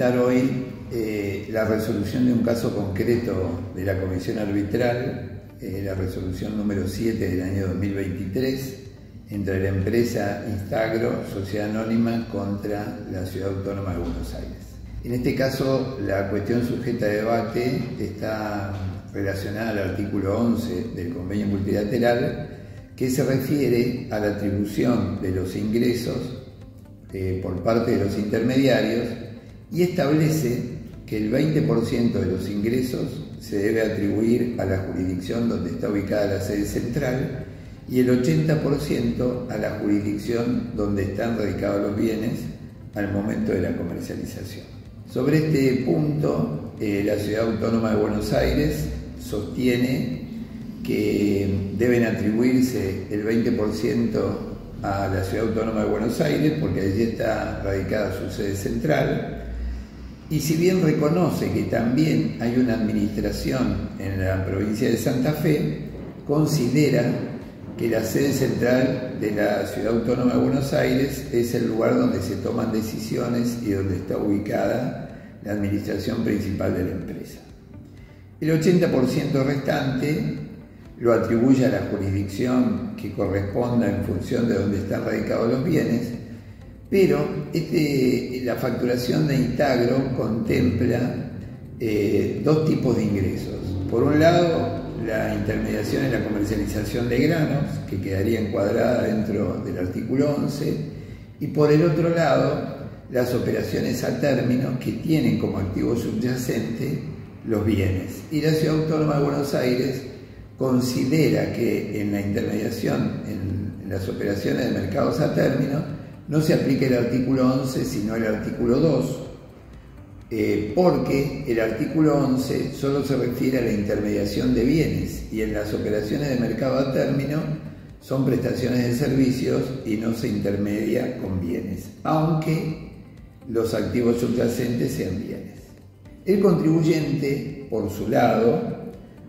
comentar hoy la resolución de un caso concreto de la Comisión Arbitral, la resolución número 7 del año 2023, entre la empresa Instagro, Sociedad Anónima, contra la Ciudad Autónoma de Buenos Aires. En este caso, la cuestión sujeta a debate está relacionada al artículo 11 del convenio multilateral, que se refiere a la atribución de los ingresos por parte de los intermediarios y establece que el 20% de los ingresos se debe atribuir a la jurisdicción donde está ubicada la sede central y el 80% a la jurisdicción donde están radicados los bienes al momento de la comercialización. Sobre este punto, la Ciudad Autónoma de Buenos Aires sostiene que deben atribuirse el 20% a la Ciudad Autónoma de Buenos Aires porque allí está radicada su sede central, y si bien reconoce que también hay una administración en la provincia de Santa Fe, considera que la sede central de la Ciudad Autónoma de Buenos Aires es el lugar donde se toman decisiones y donde está ubicada la administración principal de la empresa. El 80% restante lo atribuye a la jurisdicción que corresponda en función de donde están radicados los bienes, pero la facturación de Instagro contempla dos tipos de ingresos. Por un lado, la intermediación en la comercialización de granos, que quedaría encuadrada dentro del artículo 11, y por el otro lado, las operaciones a término, que tienen como activo subyacente los bienes. Y la Ciudad Autónoma de Buenos Aires considera que en la intermediación, en las operaciones de mercados a término, no se aplica el artículo 11, sino el artículo 2, porque el artículo 11 solo se refiere a la intermediación de bienes y en las operaciones de mercado a término son prestaciones de servicios y no se intermedia con bienes, aunque los activos subyacentes sean bienes. El contribuyente, por su lado,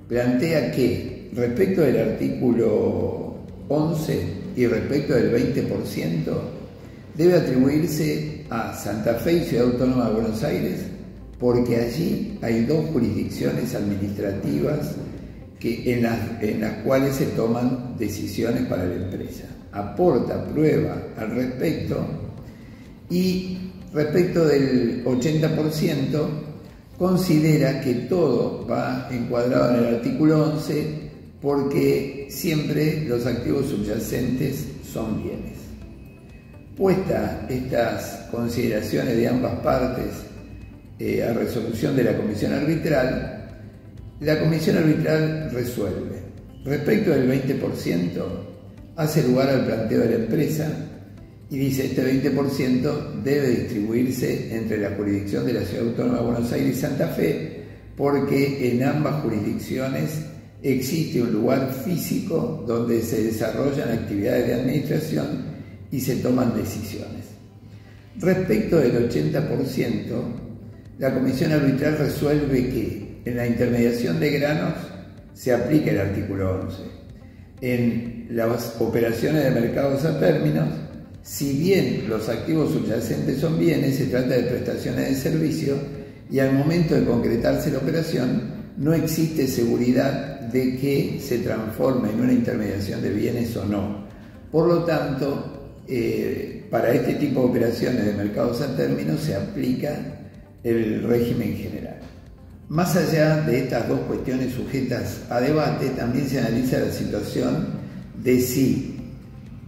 plantea que respecto del artículo 11 y respecto del 20%, debe atribuirse a Santa Fe y Ciudad Autónoma de Buenos Aires porque allí hay dos jurisdicciones administrativas en las cuales se toman decisiones para la empresa. Aporta prueba al respecto y respecto del 80% considera que todo va encuadrado en el artículo 11 porque siempre los activos subyacentes son bienes. Puesta estas consideraciones de ambas partes a resolución de la Comisión Arbitral, la Comisión Arbitral resuelve. Respecto del 20%, hace lugar al planteo de la empresa y dice este 20% debe distribuirse entre la jurisdicción de la Ciudad Autónoma de Buenos Aires y Santa Fe porque en ambas jurisdicciones existe un lugar físico donde se desarrollan actividades de administración y se toman decisiones. Respecto del 80%, la Comisión Arbitral resuelve que en la intermediación de granos se aplica el artículo 11. En las operaciones de mercados a términos, si bien los activos subyacentes son bienes, se trata de prestaciones de servicio y al momento de concretarse la operación no existe seguridad de que se transforme en una intermediación de bienes o no. Por lo tanto, para este tipo de operaciones de mercados a término se aplica el régimen general. Más allá de estas dos cuestiones sujetas a debate, también se analiza la situación de si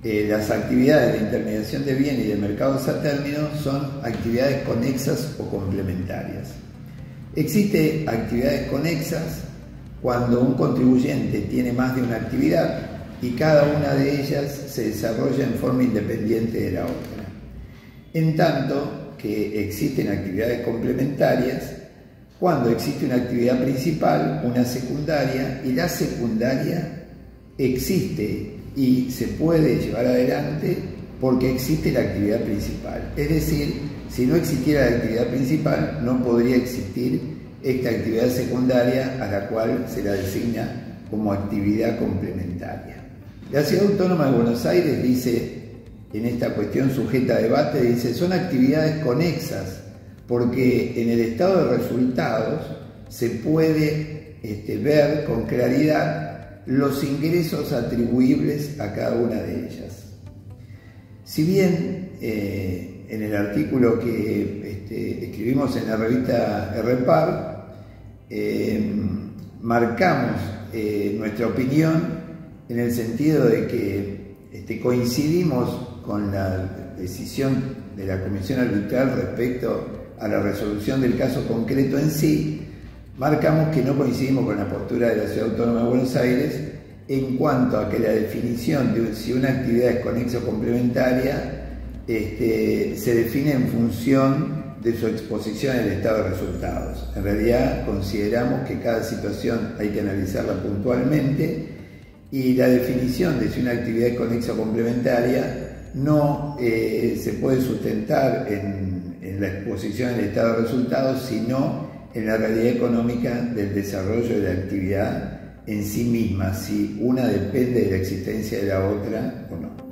las actividades de intermediación de bienes y de mercados a término son actividades conexas o complementarias. Existen actividades conexas cuando un contribuyente tiene más de una actividad y cada una de ellas se desarrolla en forma independiente de la otra. En tanto que existen actividades complementarias cuando existe una actividad principal, una secundaria, y la secundaria existe y se puede llevar adelante porque existe la actividad principal. Es decir, si no existiera la actividad principal, no podría existir esta actividad secundaria a la cual se la designa como actividad complementaria. La Ciudad Autónoma de Buenos Aires dice, en esta cuestión sujeta a debate, dice, son actividades conexas porque en el estado de resultados se puede ver con claridad los ingresos atribuibles a cada una de ellas. Si bien en el artículo que escribimos en la revista RPAR marcamos nuestra opinión en el sentido de que coincidimos con la decisión de la Comisión Arbitral respecto a la resolución del caso concreto en sí, marcamos que no coincidimos con la postura de la Ciudad Autónoma de Buenos Aires en cuanto a que la definición de si una actividad es conexa o complementaria se define en función de su exposición en el estado de resultados. En realidad consideramos que cada situación hay que analizarla puntualmente y la definición de si una actividad es conexa o complementaria no se puede sustentar en la exposición en el estado de resultados, sino en la realidad económica del desarrollo de la actividad en sí misma, si una depende de la existencia de la otra o no.